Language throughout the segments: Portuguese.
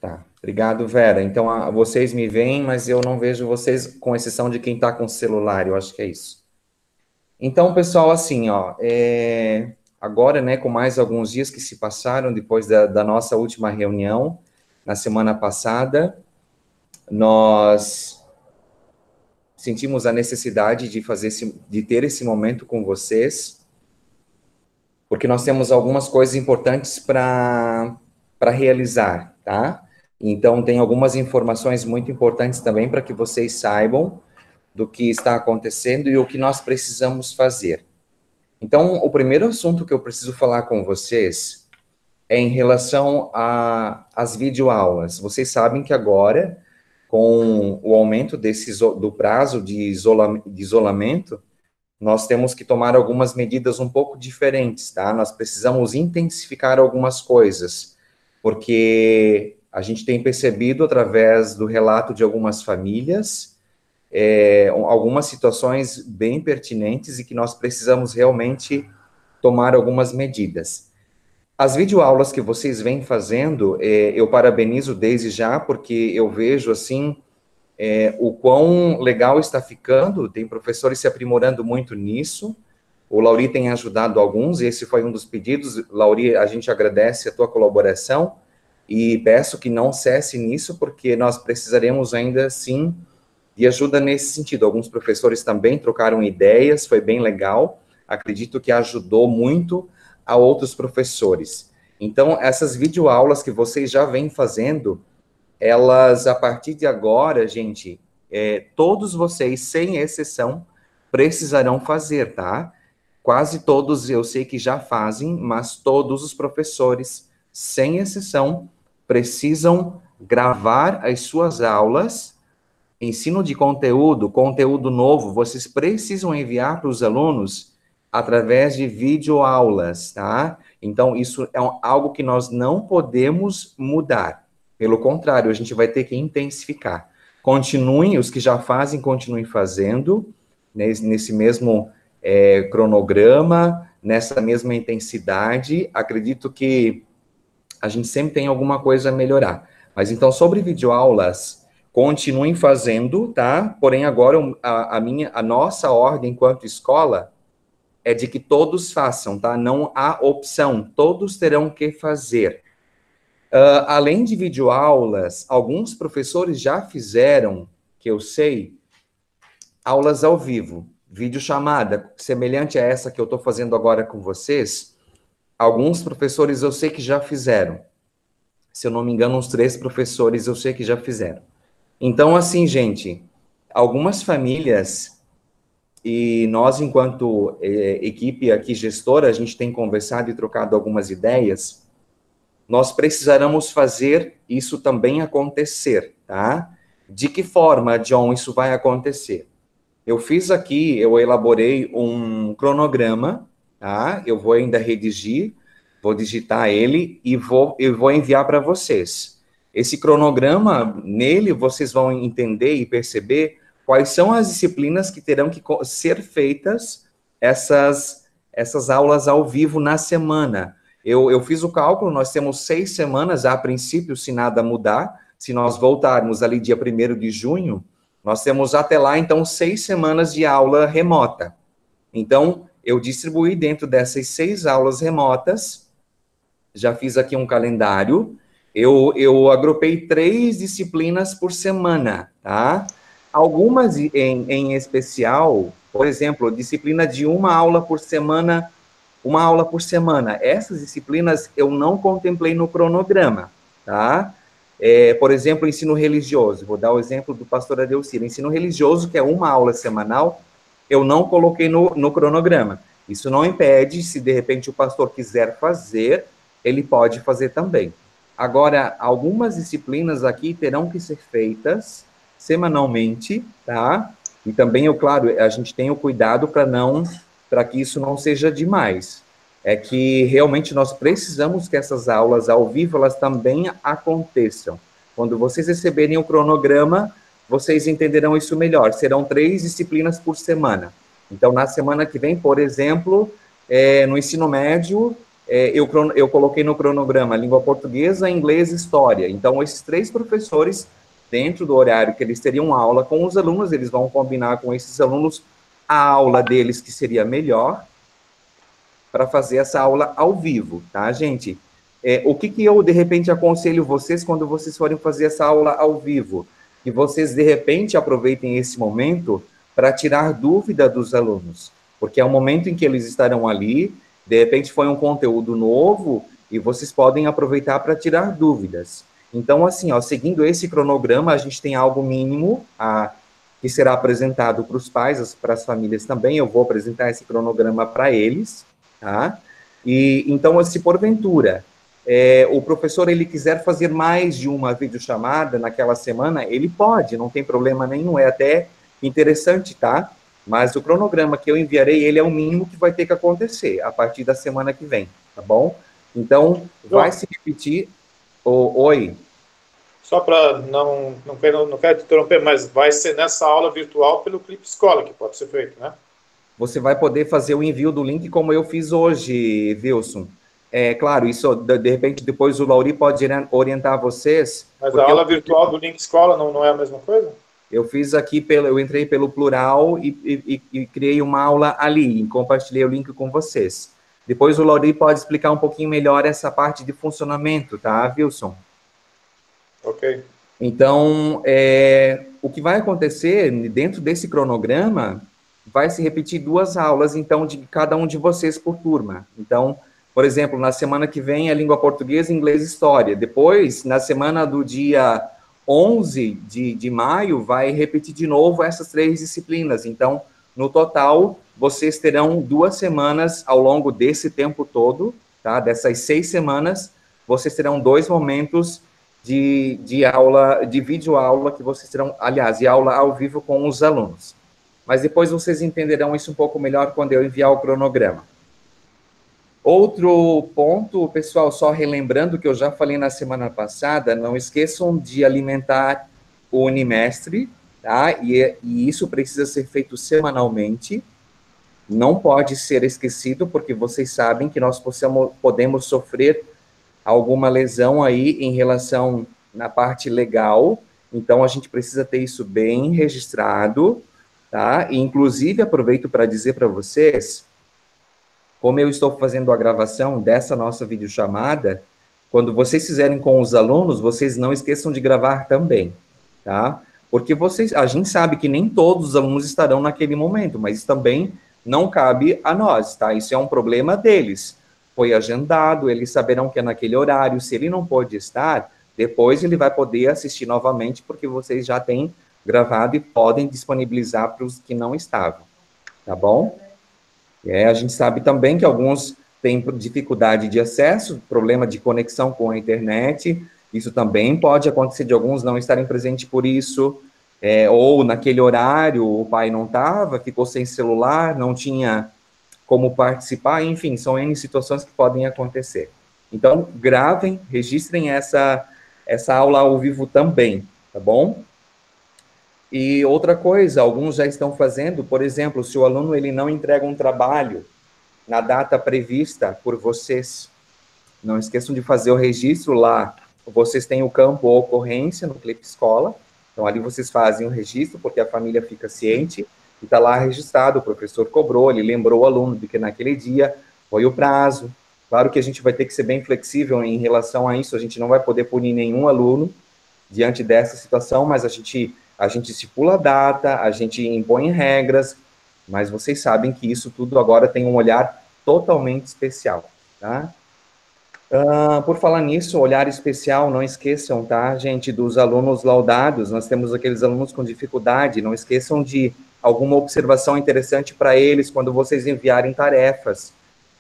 Tá, obrigado, Vera. Então, vocês me veem, mas eu não vejo vocês, com exceção de quem está com o celular, eu acho que é isso. Então, pessoal, assim, ó, agora, né, com mais alguns dias que se passaram depois da nossa última reunião, na semana passada, nós sentimos a necessidade de de ter esse momento com vocês, porque nós temos algumas coisas importantes para realizar, tá? Então, tem algumas informações muito importantes também para que vocês saibam do que está acontecendo e o que nós precisamos fazer. Então, o primeiro assunto que eu preciso falar com vocês é em relação às videoaulas. Vocês sabem que agora, com o aumento do prazo de isolamento, nós temos que tomar algumas medidas um pouco diferentes, tá? Nós precisamos intensificar algumas coisas, porque a gente tem percebido, através do relato de algumas famílias, algumas situações bem pertinentes e que nós precisamos realmente tomar algumas medidas. As videoaulas que vocês vêm fazendo, eu parabenizo desde já, porque eu vejo, assim, o quão legal está ficando, tem professores se aprimorando muito nisso, o Lauri tem ajudado alguns, e esse foi um dos pedidos. Lauri, a gente agradece a tua colaboração, e peço que não cesse nisso, porque nós precisaremos ainda, sim, de ajuda nesse sentido. Alguns professores também trocaram ideias, foi bem legal, acredito que ajudou muito a outros professores. Então, essas videoaulas que vocês já vêm fazendo, elas, a partir de agora, gente, todos vocês, sem exceção, precisarão fazer, tá? Quase todos eu sei que já fazem, mas todos os professores, sem exceção, precisam gravar as suas aulas. Ensino de conteúdo novo, vocês precisam enviar para os alunos através de videoaulas, tá? Então, isso é algo que nós não podemos mudar. Pelo contrário, a gente vai ter que intensificar. Continuem, os que já fazem, continuem fazendo, nesse mesmo cronograma, nessa mesma intensidade. Acredito que a gente sempre tem alguma coisa a melhorar. Mas, então, sobre videoaulas, continuem fazendo, tá? Porém, agora a nossa ordem enquanto escola é de que todos façam, tá? Não há opção, todos terão que fazer. Além de videoaulas, alguns professores já fizeram, que eu sei, aulas ao vivo, videochamada, semelhante a essa que eu estou fazendo agora com vocês. Alguns professores eu sei que já fizeram. Se eu não me engano, uns 3 professores eu sei que já fizeram. Então, assim, gente, algumas famílias, e nós, enquanto equipe aqui gestora, a gente tem conversado e trocado algumas ideias, nós precisaremos fazer isso também acontecer, tá? De que forma, John, isso vai acontecer? Eu elaborei um cronograma, tá? Eu vou ainda redigir, vou digitar ele e eu vou enviar para vocês. Esse cronograma, nele, vocês vão entender e perceber quais são as disciplinas que terão que ser feitas essas aulas ao vivo na semana. Eu fiz o cálculo, nós temos 6 semanas, a princípio, se nada mudar, se nós voltarmos ali dia 1º de junho, nós temos até lá, então, 6 semanas de aula remota. Então, eu distribuí dentro dessas 6 aulas remotas, já fiz aqui um calendário, eu agrupei 3 disciplinas por semana, tá? Algumas em especial, por exemplo, disciplina de uma aula por semana. Essas disciplinas eu não contemplei no cronograma, tá? Por exemplo, ensino religioso. Vou dar o exemplo do pastor Adeucir. Ensino religioso, que é uma aula semanal, eu não coloquei no cronograma. Isso não impede, se de repente o pastor quiser fazer, ele pode fazer também. Agora, algumas disciplinas aqui terão que ser feitas semanalmente, tá? E também, claro, a gente tem o cuidado para que isso não seja demais. É que realmente nós precisamos que essas aulas ao vivo, elas também aconteçam. Quando vocês receberem o cronograma, vocês entenderão isso melhor. Serão 3 disciplinas por semana. Então, na semana que vem, por exemplo, no ensino médio, eu coloquei no cronograma língua portuguesa, inglês e história. Então, esses 3 professores, dentro do horário que eles teriam aula com os alunos, eles vão combinar com esses alunos a aula deles, que seria melhor, para fazer essa aula ao vivo, tá, gente? O que eu, de repente, aconselho vocês quando vocês forem fazer essa aula ao vivo? Que vocês, de repente, aproveitem esse momento para tirar dúvida dos alunos, porque é o momento em que eles estarão ali, de repente foi um conteúdo novo, e vocês podem aproveitar para tirar dúvidas. Então, assim, ó, seguindo esse cronograma, a gente tem algo mínimo que será apresentado para os pais, para as famílias também. Eu vou apresentar esse cronograma para eles, tá? E então, se porventura o professor ele quiser fazer mais de uma videochamada naquela semana, ele pode, não tem problema nenhum, é até interessante, tá? Mas o cronograma que eu enviarei, ele é o mínimo que vai ter que acontecer a partir da semana que vem, tá bom? Então, vai se repetir. Oi. Só para não quero te interromper, mas vai ser nessa aula virtual pelo Clipe Escola que pode ser feito, né? Você vai poder fazer o envio do link como eu fiz hoje, Wilson. Claro, isso, de repente, depois o Lauri pode orientar vocês. Mas a aula virtual do Link Escola não é a mesma coisa? Eu fiz aqui, eu entrei pelo plural e criei uma aula ali, e compartilhei o link com vocês. Depois o Lauri pode explicar um pouquinho melhor essa parte de funcionamento, tá, Wilson? Ok. Então, o que vai acontecer dentro desse cronograma vai se repetir 2 aulas, então, de cada um de vocês por turma. Então, por exemplo, na semana que vem é língua portuguesa, inglês e história. Depois, na semana do dia 11 de maio, vai repetir de novo essas 3 disciplinas. Então, no total, vocês terão 2 semanas ao longo desse tempo todo, tá? Dessas 6 semanas, vocês terão 2 momentos de aula, de videoaula que vocês terão, aliás, de aula ao vivo com os alunos. Mas depois vocês entenderão isso um pouco melhor quando eu enviar o cronograma. Outro ponto, pessoal, só relembrando que eu já falei na semana passada, não esqueçam de alimentar o Unimestre, tá? E isso precisa ser feito semanalmente, não pode ser esquecido, porque vocês sabem que nós podemos sofrer alguma lesão aí em relação na parte legal, então a gente precisa ter isso bem registrado, tá? E, inclusive, aproveito para dizer para vocês, como eu estou fazendo a gravação dessa nossa videochamada, quando vocês fizerem com os alunos, vocês não esqueçam de gravar também, tá? Porque a gente sabe que nem todos os alunos estarão naquele momento, mas isso também não cabe a nós, tá? Isso é um problema deles. Foi agendado, eles saberão que é naquele horário. Se ele não pode estar, depois ele vai poder assistir novamente, porque vocês já têm gravado e podem disponibilizar para os que não estavam, tá bom? A gente sabe também que alguns têm dificuldade de acesso, problema de conexão com a internet, isso também pode acontecer de alguns não estarem presentes por isso, ou naquele horário o pai não estava, ficou sem celular, não tinha como participar, enfim, são N situações que podem acontecer. Então, gravem, registrem essa aula ao vivo também, tá bom? E outra coisa, alguns já estão fazendo, por exemplo, se o aluno ele não entrega um trabalho na data prevista por vocês, não esqueçam de fazer o registro lá. Vocês têm o campo ocorrência no Clipe Escola, então ali vocês fazem o registro, porque a família fica ciente, e está lá registrado, o professor cobrou, ele lembrou o aluno de que naquele dia foi o prazo. Claro que a gente vai ter que ser bem flexível em relação a isso, a gente não vai poder punir nenhum aluno diante dessa situação, mas a gente estipula a data, a gente impõe regras, mas vocês sabem que isso tudo agora tem um olhar totalmente especial, tá? Por falar nisso, olhar especial, não esqueçam, tá, gente, dos alunos laudados, nós temos aqueles alunos com dificuldade, não esqueçam de alguma observação interessante para eles quando vocês enviarem tarefas.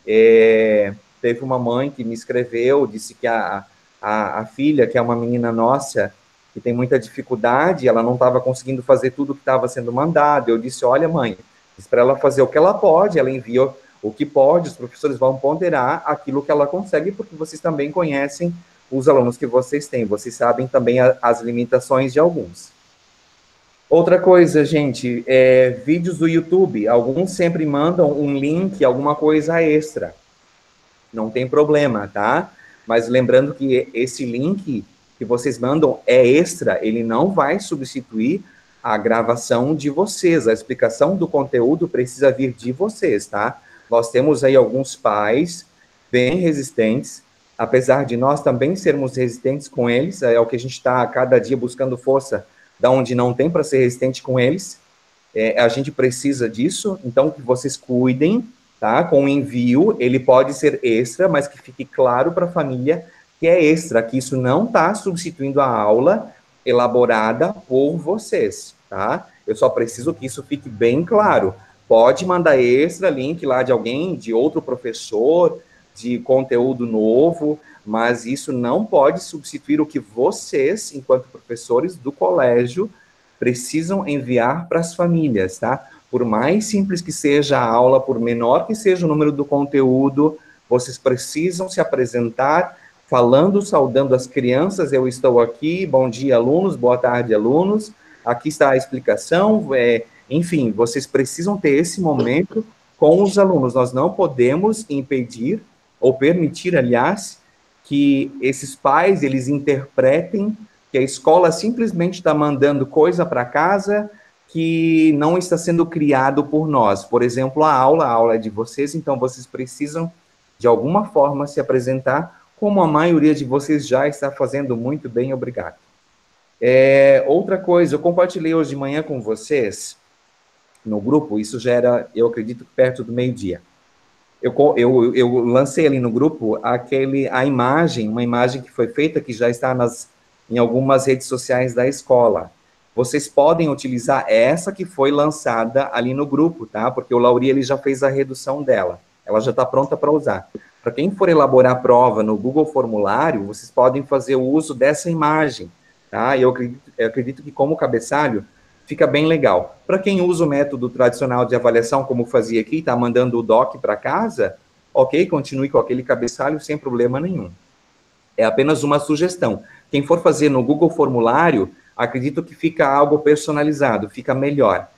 Teve uma mãe que me escreveu, disse que a filha, que é uma menina nossa, que tem muita dificuldade, ela não estava conseguindo fazer tudo que estava sendo mandado. Eu disse, olha, mãe, diz para ela fazer o que ela pode, ela envia o que pode, os professores vão ponderar aquilo que ela consegue, porque vocês também conhecem os alunos que vocês têm, vocês sabem também as limitações de alguns. Outra coisa, gente, vídeos do YouTube, alguns sempre mandam um link, alguma coisa extra. não tem problema, tá? Mas lembrando que esse link que vocês mandam é extra, ele não vai substituir a gravação de vocês, a explicação do conteúdo precisa vir de vocês, tá? Nós temos aí alguns pais bem resistentes, apesar de nós também sermos resistentes com eles, é o que a gente está a cada dia buscando força, da onde não tem para ser resistente com eles, a gente precisa disso, então que vocês cuidem, tá? Com o envio, ele pode ser extra, mas que fique claro para a família que é extra, que isso não está substituindo a aula elaborada por vocês, tá? Eu só preciso que isso fique bem claro. Pode mandar extra, link lá de alguém, de outro professor, de conteúdo novo, mas isso não pode substituir o que vocês, enquanto professores do colégio, precisam enviar para as famílias, tá? Por mais simples que seja a aula, por menor que seja o número do conteúdo, vocês precisam se apresentar falando, saudando as crianças, eu estou aqui, bom dia, alunos, boa tarde, alunos, aqui está a explicação, enfim, vocês precisam ter esse momento com os alunos, nós não podemos impedir, ou permitir, aliás, que esses pais, eles interpretem que a escola simplesmente está mandando coisa para casa que não está sendo criado por nós. Por exemplo, a aula é de vocês, então vocês precisam, de alguma forma, se apresentar, como a maioria de vocês já está fazendo muito bem, obrigado. Outra coisa, eu compartilhei hoje de manhã com vocês, no grupo, isso já era, eu acredito, perto do meio-dia. Eu lancei ali no grupo uma imagem que foi feita, que já está em algumas redes sociais da escola. Vocês podem utilizar essa que foi lançada ali no grupo, tá? Porque o Lauri, ele já fez a redução dela. Ela já está pronta para usar. Para quem for elaborar a prova no Google Formulário, vocês podem fazer o uso dessa imagem, tá? Eu acredito que como cabeçalho, fica bem legal. Para quem usa o método tradicional de avaliação, como fazia aqui, está mandando o doc para casa, ok, continue com aquele cabeçalho sem problema nenhum. É apenas uma sugestão. Quem for fazer no Google Formulário, acredito que fica algo personalizado, fica melhor.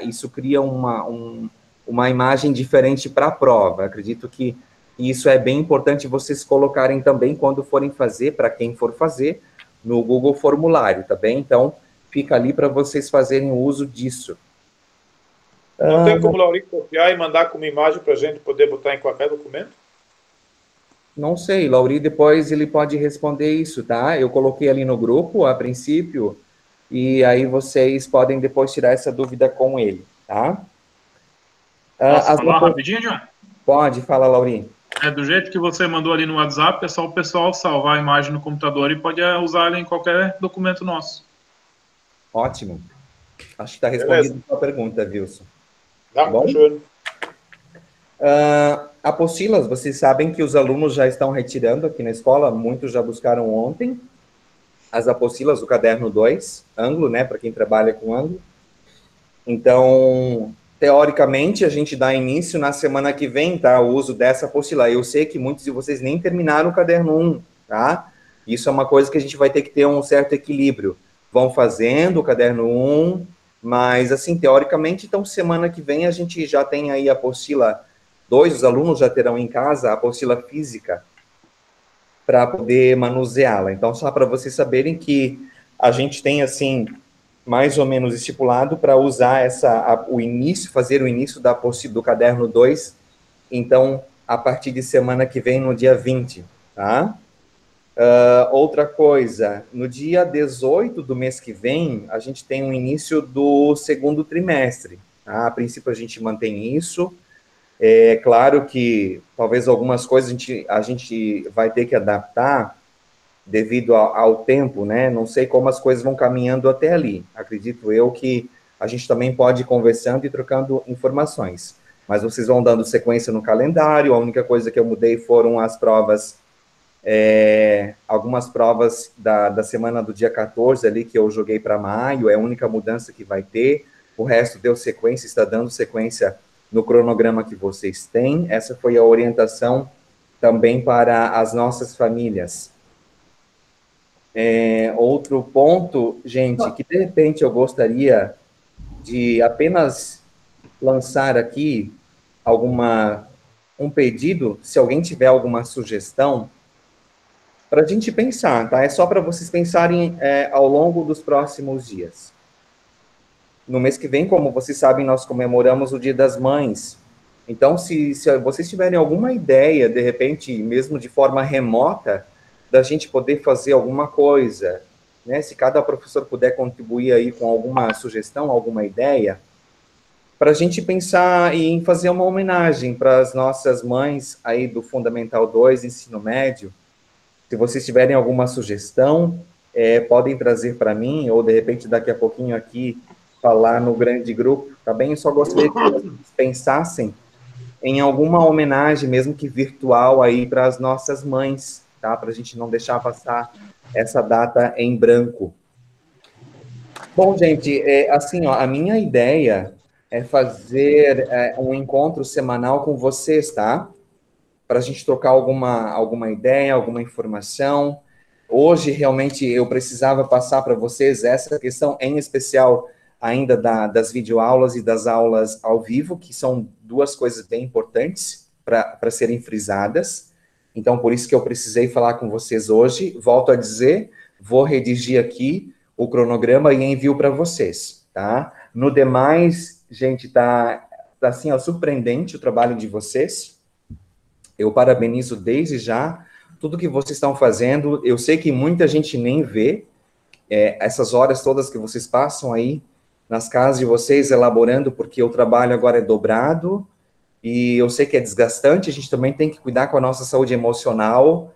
Isso cria uma imagem diferente para a prova. Acredito que isso é bem importante vocês colocarem também quando forem fazer, para quem for fazer, no Google Formulário, tá bem? Então, fica ali para vocês fazerem o uso disso. Não tem como o Lauri copiar e mandar como imagem para a gente poder botar em qualquer documento? Não sei, Lauri depois ele pode responder isso, tá? Eu coloquei ali no grupo, a princípio, e aí vocês podem depois tirar essa dúvida com ele, tá? Posso falar rapidinho, John? Pode, fala, Lauri. Do jeito que você mandou ali no WhatsApp, é só o pessoal salvar a imagem no computador e pode usar ela em qualquer documento nosso. Ótimo. Acho que está respondida a sua pergunta, Wilson. Tá bom? Apostilas, vocês sabem que os alunos já estão retirando aqui na escola, muitos já buscaram ontem as apostilas do caderno 2, ângulo, né, para quem trabalha com ângulo. Então, teoricamente, a gente dá início na semana que vem, tá, o uso dessa apostila. Eu sei que muitos de vocês nem terminaram o caderno 1, tá? Isso é uma coisa que a gente vai ter que ter um certo equilíbrio. Vão fazendo o caderno 1, mas, assim, teoricamente, então, semana que vem a gente já tem aí a apostila 2, os alunos já terão em casa a apostila física para poder manuseá-la. Então, só para vocês saberem que a gente tem, assim, mais ou menos estipulado para usar fazer o início da apostila do caderno 2, então, a partir de semana que vem, no dia 20, tá? Outra coisa, no dia 18 do mês que vem, a gente tem o início do segundo trimestre, tá? A princípio, a gente mantém isso. É claro que talvez algumas coisas a gente vai ter que adaptar devido ao tempo, né? Não sei como as coisas vão caminhando até ali. Acredito eu que a gente também pode ir conversando e trocando informações. Mas vocês vão dando sequência no calendário. A única coisa que eu mudei foram as provas, algumas provas da semana do dia 14 ali, que eu joguei para maio, é a única mudança que vai ter. O resto deu sequência, está dando sequência no cronograma que vocês têm. Essa foi a orientação também para as nossas famílias. Outro ponto, gente, que de repente eu gostaria de apenas lançar aqui alguma um pedido, se alguém tiver alguma sugestão, para a gente pensar, tá? É só para vocês pensarem ao longo dos próximos dias. No mês que vem, como vocês sabem, nós comemoramos o Dia das Mães. Então, se vocês tiverem alguma ideia, de repente, mesmo de forma remota, da gente poder fazer alguma coisa, né? Se cada professor puder contribuir aí com alguma sugestão, alguma ideia, para a gente pensar em fazer uma homenagem para as nossas mães aí do Fundamental 2, Ensino Médio. Se vocês tiverem alguma sugestão, podem trazer para mim, ou de repente daqui a pouquinho aqui, falar no grande grupo, tá bem? Eu só gostaria que vocês pensassem em alguma homenagem, mesmo que virtual, aí para as nossas mães, tá? Para a gente não deixar passar essa data em branco. Bom, gente, assim, ó, a minha ideia é fazer um encontro semanal com vocês, tá? Para a gente trocar alguma ideia, alguma informação. Hoje, realmente, eu precisava passar para vocês essa questão, em especial, ainda das videoaulas e das aulas ao vivo, que são duas coisas bem importantes para serem frisadas. Então, por isso que eu precisei falar com vocês hoje. Volto a dizer, vou redigir aqui o cronograma e envio para vocês, tá? No demais, gente, tá assim, ó, surpreendente o trabalho de vocês. Eu parabenizo desde já tudo que vocês estão fazendo. Eu sei que muita gente nem vê essas horas todas que vocês passam aí nas casas de vocês elaborando, porque o trabalho agora é dobrado e eu sei que é desgastante. A gente também tem que cuidar com a nossa saúde emocional,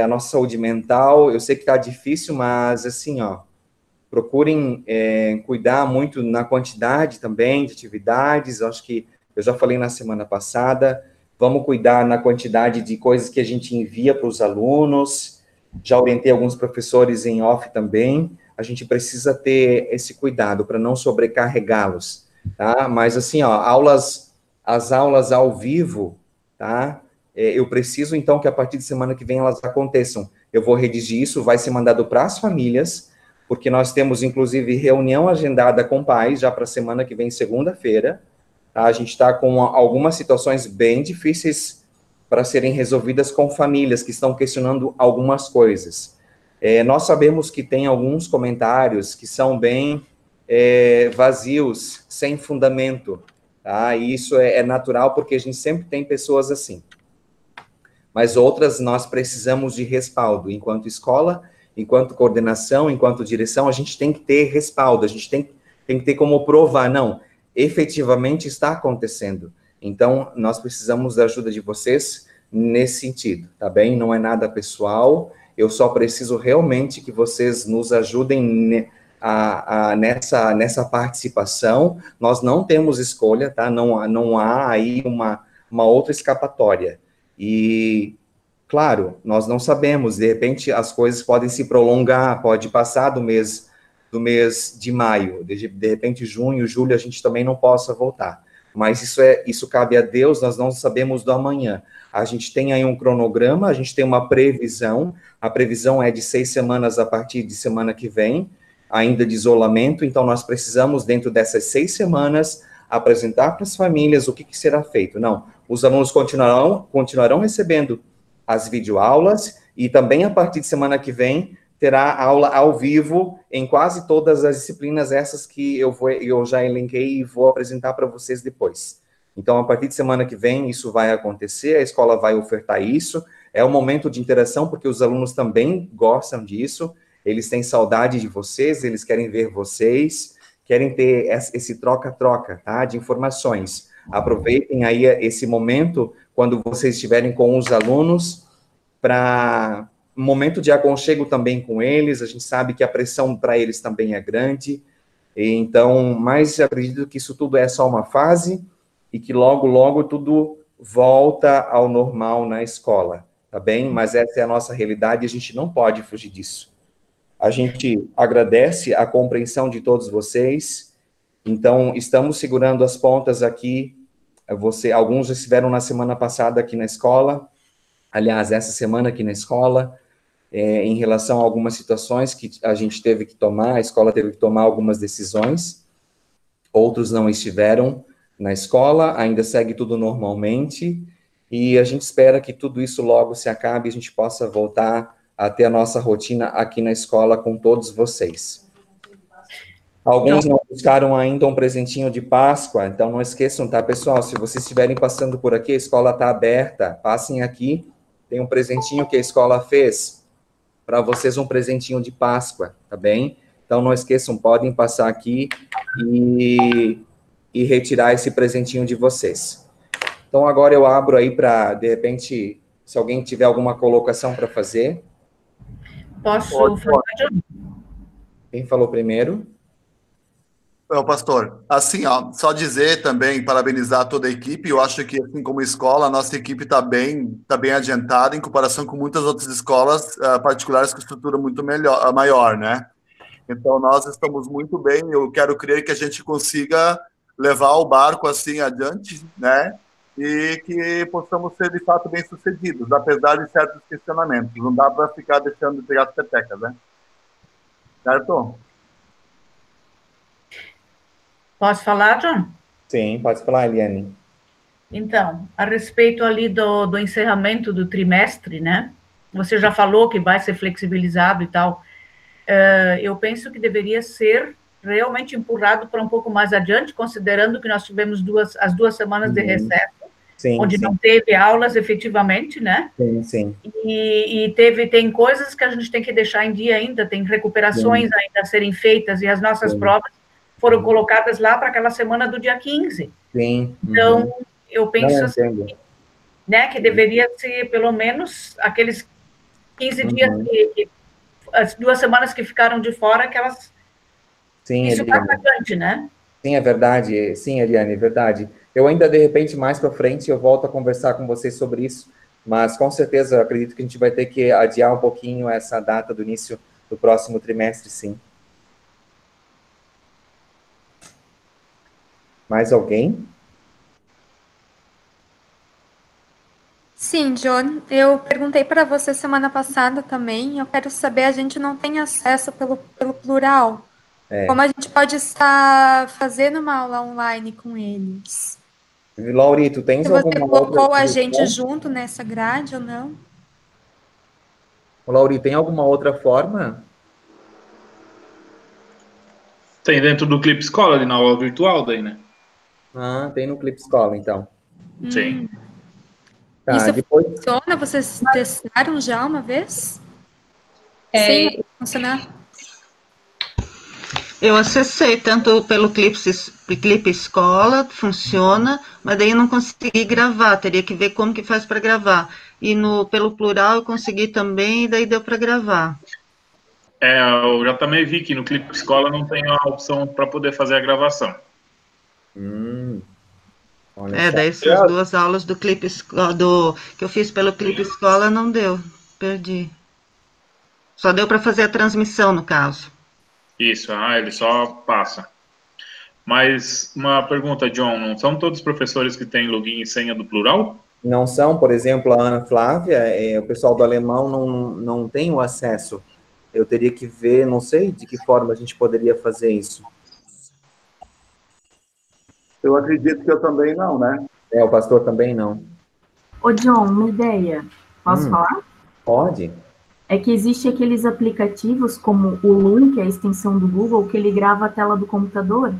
a nossa saúde mental. Eu sei que está difícil, mas assim, ó, procurem cuidar muito na quantidade também de atividades. Acho que eu já falei na semana passada. Vamos cuidar na quantidade de coisas que a gente envia para os alunos. Já orientei alguns professores em off também. A gente precisa ter esse cuidado para não sobrecarregá-los, tá? Mas assim, ó, as aulas ao vivo, tá? Eu preciso então que a partir de semana que vem elas aconteçam. Eu vou redigir isso, vai ser mandado para as famílias, porque nós temos inclusive reunião agendada com pais já para a semana que vem, segunda-feira. Tá? A gente está com algumas situações bem difíceis para serem resolvidas com famílias que estão questionando algumas coisas. Nós sabemos que tem alguns comentários que são bem vazios, sem fundamento, tá? E isso é natural, porque a gente sempre tem pessoas assim. Mas outras nós precisamos de respaldo. Enquanto escola, enquanto coordenação, enquanto direção, a gente tem que ter respaldo, a gente tem que ter como provar, não, efetivamente está acontecendo. Então, nós precisamos da ajuda de vocês nesse sentido, tá bem? Não é nada pessoal, eu só preciso realmente que vocês nos ajudem nessa participação. Nós não temos escolha, tá? Não há aí uma outra escapatória. E, claro, nós não sabemos, de repente as coisas podem se prolongar, pode passar do mês de maio, de repente junho, julho, a gente também não possa voltar. Mas isso cabe a Deus, nós não sabemos do amanhã. A gente tem aí um cronograma, a gente tem uma previsão, a previsão é de 6 semanas a partir de semana que vem, ainda de isolamento, então nós precisamos, dentro dessas 6 semanas, apresentar para as famílias o que será feito. Não, os alunos continuarão recebendo as videoaulas, e também a partir de semana que vem, terá aula ao vivo em quase todas as disciplinas, essas que eu já elenquei e vou apresentar para vocês depois. Então, a partir de semana que vem, isso vai acontecer, a escola vai ofertar isso, é um momento de interação, porque os alunos também gostam disso, eles têm saudade de vocês, eles querem ver vocês, querem ter esse troca-troca, tá, de informações. Aproveitem aí esse momento, quando vocês estiverem com os alunos, para um momento de aconchego também com eles. A gente sabe que a pressão para eles também é grande, então, mas acredito que isso tudo é só uma fase, e que logo, logo tudo volta ao normal na escola, tá bem? Mas essa é a nossa realidade, a gente não pode fugir disso. A gente agradece a compreensão de todos vocês, então, estamos segurando as pontas aqui. Alguns já estiveram na semana passada aqui na escola, aliás, essa semana aqui na escola, em relação a algumas situações que a gente teve que tomar, a escola teve que tomar algumas decisões, outros não estiveram na escola, ainda segue tudo normalmente, e a gente espera que tudo isso logo se acabe e a gente possa voltar a ter a nossa rotina aqui na escola com todos vocês. Alguns não buscaram ainda um presentinho de Páscoa, então não esqueçam, tá, pessoal? Se vocês estiverem passando por aqui, a escola está aberta, passem aqui, tem um presentinho que a escola fez para vocês, um presentinho de Páscoa, tá bem? Então não esqueçam, podem passar aqui e retirar esse presentinho de vocês. Então agora eu abro aí para, de repente, se alguém tiver alguma colocação para fazer. Posso falar? Quem falou primeiro? Pastor, assim, ó, só dizer também, parabenizar toda a equipe. Eu acho que, assim como escola, a nossa equipe está bem adiantada em comparação com muitas outras escolas particulares com estrutura muito maior, né? Então, nós estamos muito bem. Eu quero crer que a gente consiga levar o barco assim adiante, né? E que possamos ser, de fato, bem-sucedidos, apesar de certos questionamentos. Não dá para ficar deixando de pegar as petecas, né? Certo? Posso falar, John? Sim, pode falar, Eliane. Então, a respeito ali do encerramento do trimestre, né? Você já falou que vai ser flexibilizado e tal. Eu penso que deveria ser realmente empurrado para um pouco mais adiante, considerando que nós tivemos as 2 semanas de recesso, onde não teve aulas efetivamente, né? Sim. E tem coisas que a gente tem que deixar em dia ainda, tem recuperações ainda a serem feitas, e as nossas provas foram colocadas lá para aquela semana do dia 15. Sim. Então, eu penso assim, né, que deveria ser pelo menos aqueles 15 dias, as 2 semanas que ficaram de fora, que elas... Sim, isso vai bastante, né? Sim, é verdade. Sim, Eliane, é verdade. Eu ainda, de repente, mais para frente, eu volto a conversar com vocês sobre isso, mas com certeza eu acredito que a gente vai ter que adiar um pouquinho essa data do início do próximo trimestre, sim. Mais alguém? Sim, John, eu perguntei para você semana passada também, eu quero saber, a gente não tem acesso pelo plural. Como a gente pode estar fazendo uma aula online com eles? Lauri, tu tens alguma outra... Você colocou a gente junto nessa grade ou não? Lauri, tem alguma outra forma? Tem dentro do Clip Escola, ali na aula virtual daí, né? Ah, tem no Clip Escola, então. Sim. Tá, isso depois... funciona? Vocês testaram já uma vez? Sim, funcionar? Eu acessei tanto pelo Clip Escola, funciona, mas daí eu não consegui gravar, teria que ver como que faz para gravar. E pelo plural eu consegui também, e daí deu para gravar. Eu já também vi que no Clip Escola não tem a opção para poder fazer a gravação. Daí essas 2 aulas do Clip Escola, que eu fiz pelo Clip Escola não deu, perdi. Só deu para fazer a transmissão, no caso. Isso, ele só passa. Mas uma pergunta, John, não são todos os professores que têm login e senha do plural? Não são, por exemplo, a Ana Flávia, o pessoal do alemão não tem o acesso. Eu teria que ver, não sei de que forma a gente poderia fazer isso. Eu acredito que eu também não, né? O pastor também não. Ô, John, uma ideia. Posso falar? Pode. É que existe aqueles aplicativos como o Loom, que é a extensão do Google, que ele grava a tela do computador.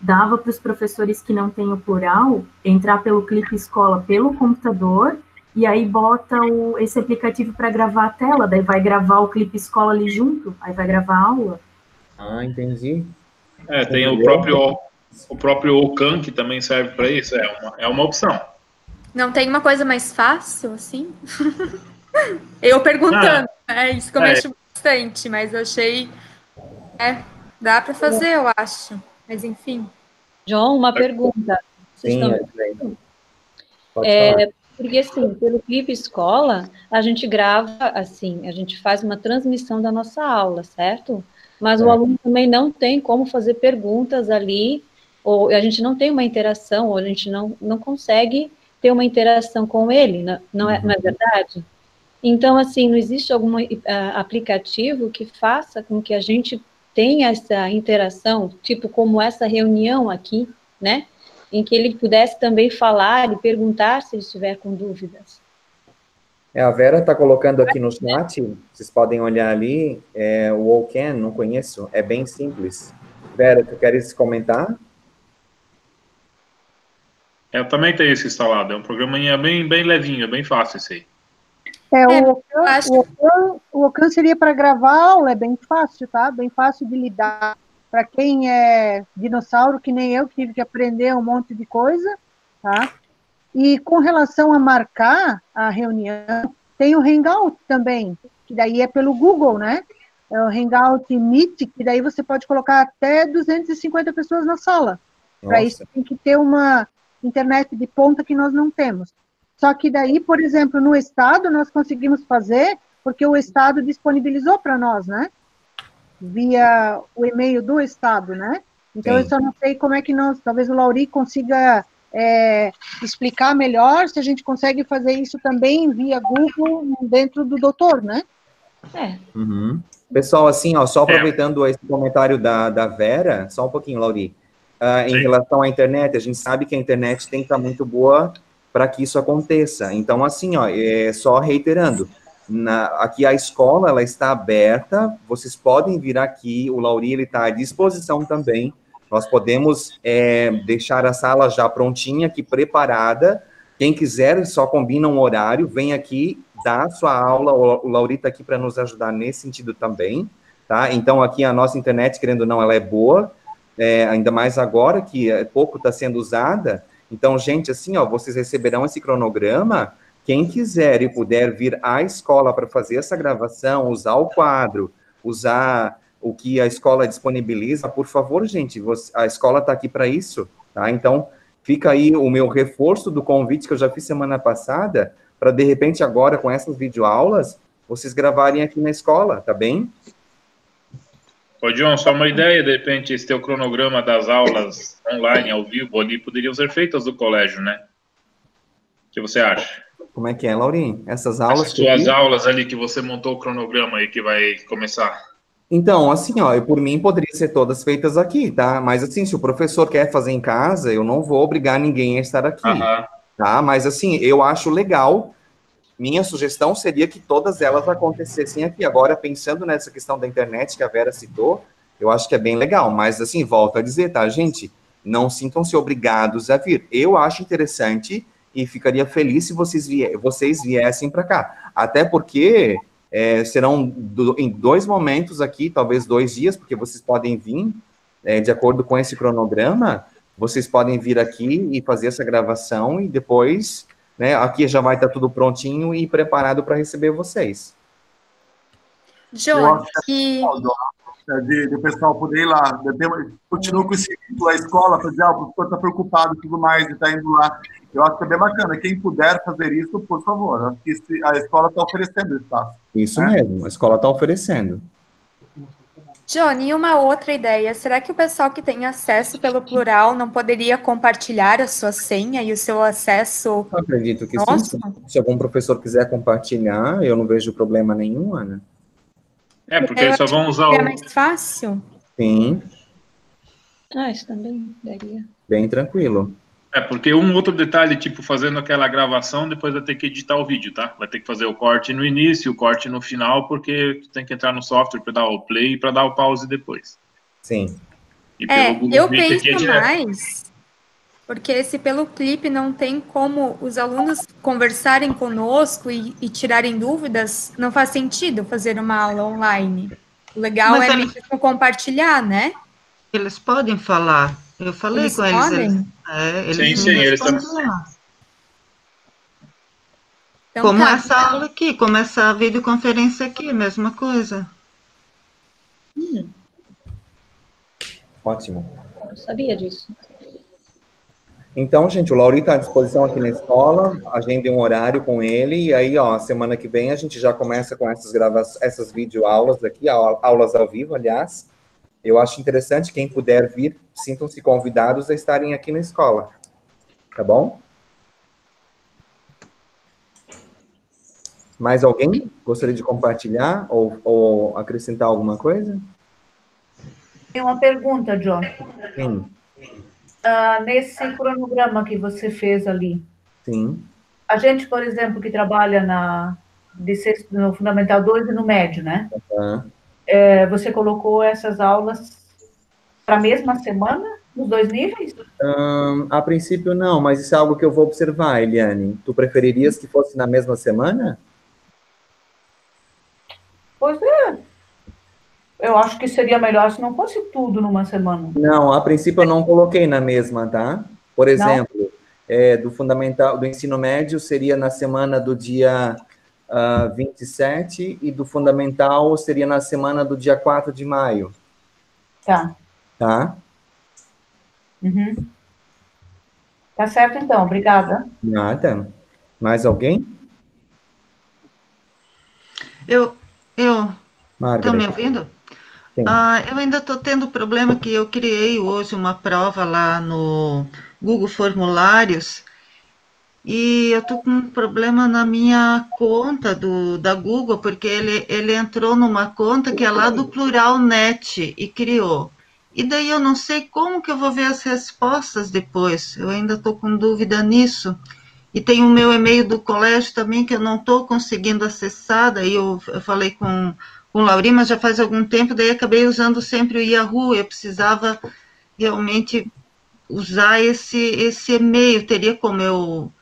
Dava para os professores que não têm o plural entrar pelo Clip Escola pelo computador e aí bota esse aplicativo para gravar a tela, daí vai gravar o Clip Escola ali junto, aí vai gravar a aula. Ah, entendi. Tem o próprio Ocan, que também serve para isso, é uma opção. Não tem uma coisa mais fácil, assim? Eu perguntando, isso que eu mexo bastante, mas eu achei, dá para fazer, eu acho, mas enfim. John, uma pergunta. Sim, porque assim, pelo Clip Escola, a gente grava, assim, a gente faz uma transmissão da nossa aula, certo? Mas o aluno também não tem como fazer perguntas ali, ou a gente não tem uma interação, ou a gente não consegue ter uma interação com ele, não é verdade? Então, assim, não existe algum aplicativo que faça com que a gente tenha essa interação, tipo como essa reunião aqui, né? em que ele pudesse também falar e perguntar se ele estiver com dúvidas. A Vera está colocando aqui no chat, vocês podem olhar ali, o Allcan, não conheço, é bem simples. Vera, tu queres comentar? Eu também tenho esse instalado, é um programinha bem levinho, bem fácil esse aí. O Allcan seria para gravar aula, é bem fácil, tá? Bem fácil de lidar. Para quem é dinossauro, que nem eu, que tive que aprender um monte de coisa, tá? E com relação a marcar a reunião, tem o Hangout também, que daí é pelo Google, né? É o Hangout Meet, que daí você pode colocar até 250 pessoas na sala. Para isso tem que ter uma internet de ponta que nós não temos. Só que daí, por exemplo, no Estado, nós conseguimos fazer, porque o Estado disponibilizou para nós, né? Via o e-mail do Estado, né? Então, eu só não sei como é que nós, talvez o Lauri consiga explicar melhor, se a gente consegue fazer isso também via Google, dentro do doutor, né? Uhum. Pessoal, assim, ó, só aproveitando esse comentário da Vera, só um pouquinho, Lauri, em relação à internet, a gente sabe que a internet tem que estar muito boa para que isso aconteça. Então, assim, ó, só reiterando, aqui a escola, ela está aberta, vocês podem vir aqui, o Lauri, ele está à disposição também, nós podemos deixar a sala já prontinha aqui, preparada, quem quiser, só combina um horário, vem aqui, dá a sua aula, o Lauri está aqui para nos ajudar nesse sentido também, tá? Então, aqui a nossa internet, querendo ou não, ela é boa, ainda mais agora, que pouco está sendo usada. Então, gente, assim, ó, vocês receberão esse cronograma. Quem quiser e puder vir à escola para fazer essa gravação, usar o quadro, usar o que a escola disponibiliza, por favor, gente, a escola está aqui para isso, tá? Então, fica aí o meu reforço do convite que eu já fiz semana passada, para, de repente, agora, com essas videoaulas, vocês gravarem aqui na escola, tá bem? Ô, John, só uma ideia, de repente, esse teu cronograma das aulas online, ao vivo, ali, poderiam ser feitas do colégio, né? O que você acha? Como é que é, Laurinho? Essas aulas... As suas aulas ali, que você montou o cronograma aí, que vai começar. Então, assim, ó, por mim, poderia ser todas feitas aqui, tá? Mas, assim, se o professor quer fazer em casa, eu não vou obrigar ninguém a estar aqui, tá? Mas, assim, eu acho legal... Minha sugestão seria que todas elas acontecessem aqui. Agora, pensando nessa questão da internet que a Vera citou, eu acho que é bem legal. Mas, assim, volto a dizer, tá, gente? Não sintam-se obrigados a vir. Eu acho interessante e ficaria feliz se vocês viessem para cá. Até porque serão em 2 momentos aqui, talvez 2 dias, porque vocês podem vir, de acordo com esse cronograma, vocês podem vir aqui e fazer essa gravação e depois... Né, aqui já vai estar tudo prontinho e preparado para receber vocês. João, o pessoal poder ir lá. Continuo com esse a escola, fazer, o professor está preocupado e tudo mais, e está indo lá. Eu acho que é bem bacana. Quem puder fazer isso, por favor. Acho que a escola está oferecendo espaço. Isso mesmo, a escola está oferecendo. Johnny, uma outra ideia. Será que o pessoal que tem acesso pelo plural não poderia compartilhar a sua senha e o seu acesso? Eu acredito que sim. Se algum professor quiser compartilhar, eu não vejo problema nenhum, Ana. Porque eles só vão usar o... É mais fácil? Sim. Isso também daria. Bem tranquilo. Porque um outro detalhe, tipo, fazendo aquela gravação, depois vai ter que editar o vídeo, tá? Vai ter que fazer o corte no início, o corte no final, porque tu tem que entrar no software para dar o play e para dar o pause depois. Sim. E pelo Google eu Meet penso mais, porque se pelo clipe não tem como os alunos conversarem conosco e tirarem dúvidas, não faz sentido fazer uma aula online. O legal mesmo compartilhar, né? Eles podem falar. Eu falei eles com eles. Podem? Sim, eles estão... Então, como essa aula aqui, como essa videoconferência aqui, mesma coisa. Ótimo. Eu sabia disso. Então, gente, o Lauri está à disposição aqui na escola, agendem um horário com ele, e aí, ó, semana que vem a gente já começa com essas videoaulas aqui, aulas ao vivo, aliás. Eu acho interessante, quem puder vir, sintam-se convidados a estarem aqui na escola. Tá bom? Mais alguém gostaria de compartilhar ou acrescentar alguma coisa? Tem uma pergunta, John. Sim. nesse cronograma que você fez ali, Sim. a gente, por exemplo, que trabalha no Fundamental 2 e no médio, né? Você colocou essas aulas para a mesma semana, nos 2 níveis? A princípio não, mas isso é algo que eu vou observar, Eliane. Tu preferirias que fosse na mesma semana? Pois é. Eu acho que seria melhor se não fosse tudo numa semana. Não, a princípio eu não coloquei na mesma, tá? Por exemplo, do fundamental, do ensino médio seria na semana do dia 27 e do fundamental seria na semana do dia 4 de maio. Tá. Tá? Uhum. Tá certo, então. Obrigada. Nada. Mais alguém? Estão me ouvindo? Eu ainda estou tendo problema que eu criei hoje uma prova lá no Google Formulários e eu estou com um problema na minha conta da Google, porque ele entrou numa conta que é lá do Pluralnet e criou. E daí eu não sei como que eu vou ver as respostas depois, eu ainda estou com dúvida nisso. E tem o meu e-mail do colégio também que eu não estou conseguindo acessar, daí eu falei com o Lauri, mas já faz algum tempo, daí acabei usando sempre o Yahoo, eu precisava realmente usar esse e-mail, teria como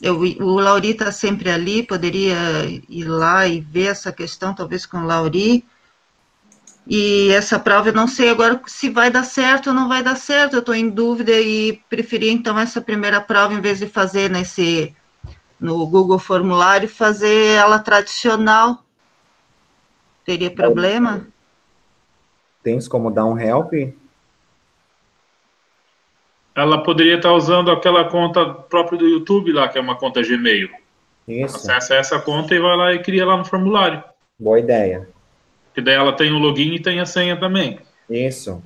o Lauri está sempre ali, poderia ir lá e ver essa questão, talvez com o Lauri, e essa prova eu não sei agora se vai dar certo ou não vai dar certo, eu estou em dúvida e preferi então essa primeira prova, em vez de fazer no Google Formulário, fazer ela tradicional. Teria problema? Tens como dar um help? Ela poderia estar usando aquela conta própria do YouTube lá, que é uma conta Gmail. Isso. Acessa essa conta e vai lá e cria lá no formulário. Boa ideia. Que daí ela tem o login e tem a senha também. Isso.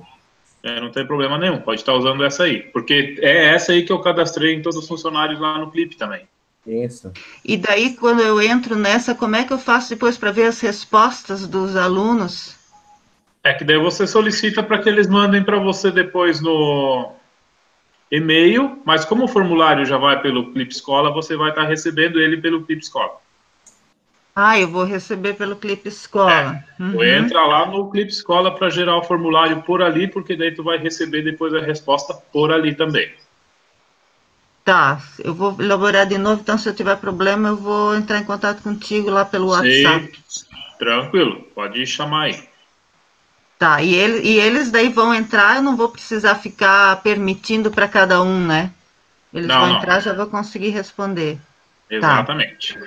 Não tem problema nenhum, pode estar usando essa aí. Porque é essa aí que eu cadastrei em todos os funcionários lá no Clip também. Isso. E daí, quando eu entro nessa, como é que eu faço depois para ver as respostas dos alunos? É que daí você solicita para que eles mandem para você depois no e-mail, mas como o formulário já vai pelo Clip Escola, você vai estar recebendo ele pelo Clip Escola. Eu vou receber pelo Clip Escola. Tu entra lá no Clip Escola para gerar o formulário por ali, porque daí tu vai receber depois a resposta por ali também. Tá, eu vou elaborar de novo, então se eu tiver problema eu vou entrar em contato contigo lá pelo WhatsApp. Tranquilo, pode chamar aí. Tá, e eles daí vão entrar, eu não vou precisar ficar permitindo para cada um, né? Eles vão entrar, já vou conseguir responder. Exatamente. Tá.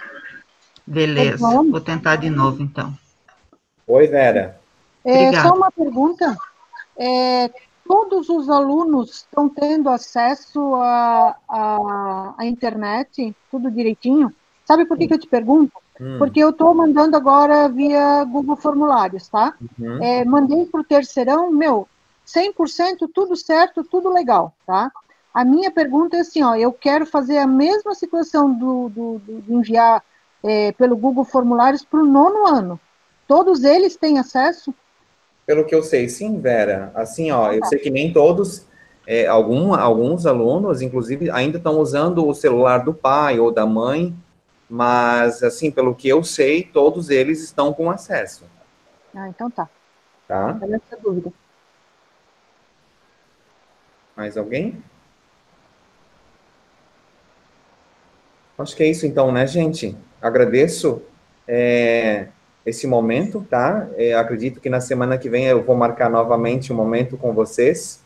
Beleza, vou tentar de novo, então. Oi, Vera. Só uma pergunta. Todos os alunos estão tendo acesso à internet, tudo direitinho? Sabe por que eu te pergunto? Porque eu estou mandando agora via Google Formulários, tá? Mandei para o terceirão, 100%, tudo certo, tudo legal, tá? A minha pergunta é assim, eu quero fazer a mesma situação de enviar pelo Google Formulários para o 9º ano. Todos eles têm acesso? Pelo que eu sei, sim, Vera. Assim, eu sei que nem todos, alguns alunos, inclusive, ainda estão usando o celular do pai ou da mãe, mas, assim, pelo que eu sei, todos eles estão com acesso. Então tá. Tá? Era essa dúvida. Mais alguém? Acho que é isso, então, né, gente? Agradeço esse momento, tá? Acredito que na semana que vem eu vou marcar novamente um momento com vocês.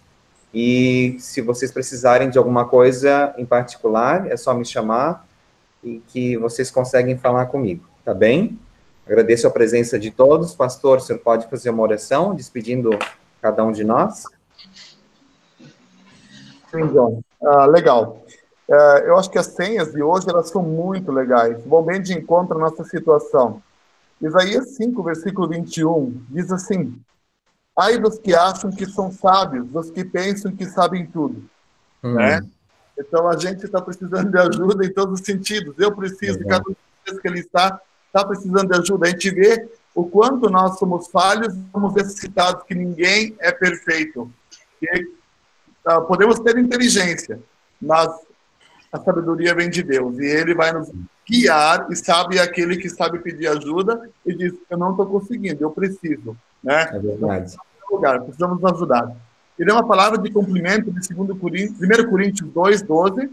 E se vocês precisarem de alguma coisa em particular, é só me chamar e que vocês conseguem falar comigo, tá bem? Agradeço a presença de todos. Pastor, o senhor pode fazer uma oração, despedindo cada um de nós? Sim, John. Legal. Eu acho que as senhas de hoje, elas são muito legais, vão bem de encontro à nossa situação. Isaías 5, versículo 21, diz assim: ai dos que acham que são sábios, dos que pensam que sabem tudo. Né? Então, a gente está precisando de ajuda em todos os sentidos. Eu preciso, cada vez que ele está precisando de ajuda. A gente vê o quanto nós somos falhos, somos necessitados, que ninguém é perfeito. E podemos ter inteligência, mas a sabedoria vem de Deus, e Ele vai nos guiar, e sabe aquele que sabe pedir ajuda, e diz, eu não estou conseguindo, eu preciso, né? É verdade. Precisamos nos ajudar. E deu uma palavra de cumprimento de 1 Coríntios 2:12,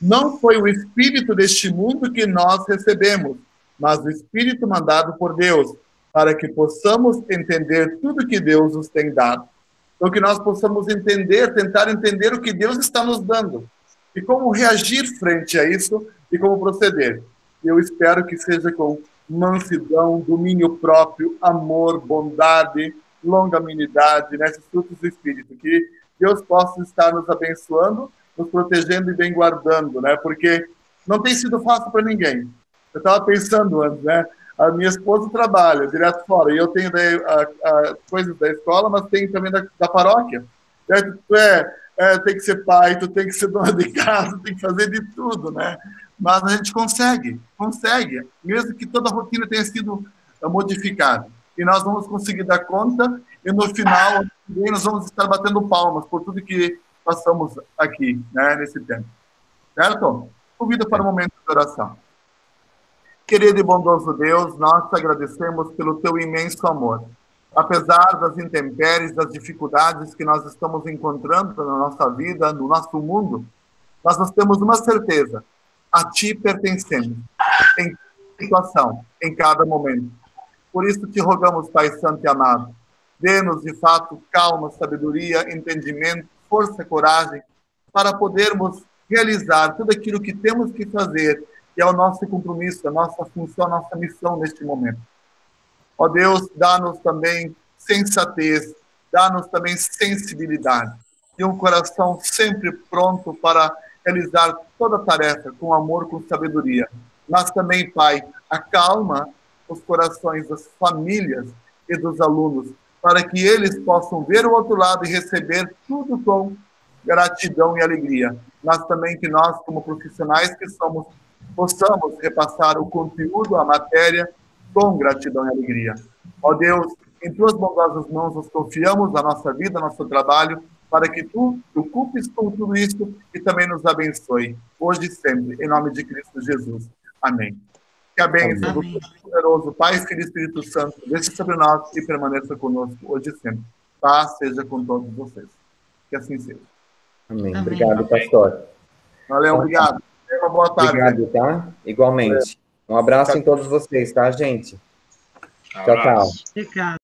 não foi o Espírito deste mundo que nós recebemos, mas o Espírito mandado por Deus, para que possamos entender tudo que Deus nos tem dado. Então, que nós possamos entender, tentar entender o que Deus está nos dando, e como reagir frente a isso, e como proceder. Eu espero que seja com mansidão, domínio próprio, amor, bondade, longanimidade, nesses frutos do Espírito, que Deus possa estar nos abençoando, nos protegendo e bem guardando, né? Porque não tem sido fácil para ninguém. Eu estava pensando antes, né? A minha esposa trabalha direto fora, e eu tenho coisas da escola, mas tenho também da paróquia. Tu tem que ser pai, tu tem que ser dona de casa, tem que fazer de tudo, né? Mas a gente consegue, mesmo que toda a rotina tenha sido modificada. E nós vamos conseguir dar conta, e no final nós vamos estar batendo palmas por tudo que passamos aqui, né, nesse tempo. Certo? Convido para o momento de oração. Querido e bondoso Deus, nós te agradecemos pelo teu imenso amor. Apesar das intempéries, das dificuldades que nós estamos encontrando na nossa vida, no nosso mundo, nós temos uma certeza: a ti pertencemos, em cada situação, em cada momento. Por isso te rogamos, Pai Santo e amado, dê-nos de fato calma, sabedoria, entendimento, força e coragem, para podermos realizar tudo aquilo que temos que fazer, que é o nosso compromisso, a nossa função, a nossa missão neste momento. Ó Deus, dá-nos também sensatez, dá-nos também sensibilidade, e um coração sempre pronto para realizar toda a tarefa com amor, com sabedoria. Mas também, Pai, acalma os corações das famílias e dos alunos, para que eles possam ver o outro lado e receber tudo com gratidão e alegria. Mas também que nós, como profissionais que somos, possamos repassar o conteúdo, a matéria, com gratidão e alegria. Ó Deus, em tuas bondosas mãos nos confiamos a nossa vida, nosso trabalho, para que tu ocupes com tudo isso e também nos abençoe, hoje e sempre, em nome de Cristo Jesus. Amém. Que a bênção do poderoso Pai, Filho e Espírito Santo desça sobre nós e permaneça conosco hoje e sempre. Paz seja com todos vocês. Que assim seja. Amém. Obrigado, pastor. Valeu, obrigado. Uma boa tarde. Obrigado, tá? Igualmente. Um abraço em todos vocês, tá, gente? Tchau, tchau. Obrigado.